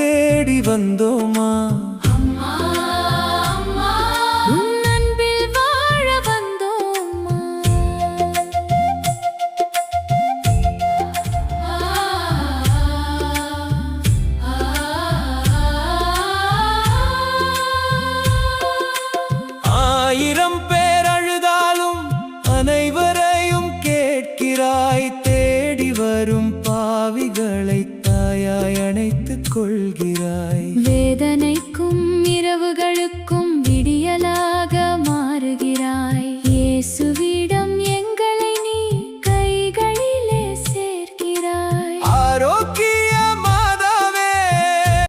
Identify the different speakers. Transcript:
Speaker 1: தேடி வந்தோமா? ஆயிரம் பேர் அழுதாலும் அனைவரையும் கேட்கிறாய். தேடி வரும் பாவிகளை தாயாய் அணைத்துக் கொள்கிறாய்.
Speaker 2: வேதனைக்கும் இரவுகளுக்கும்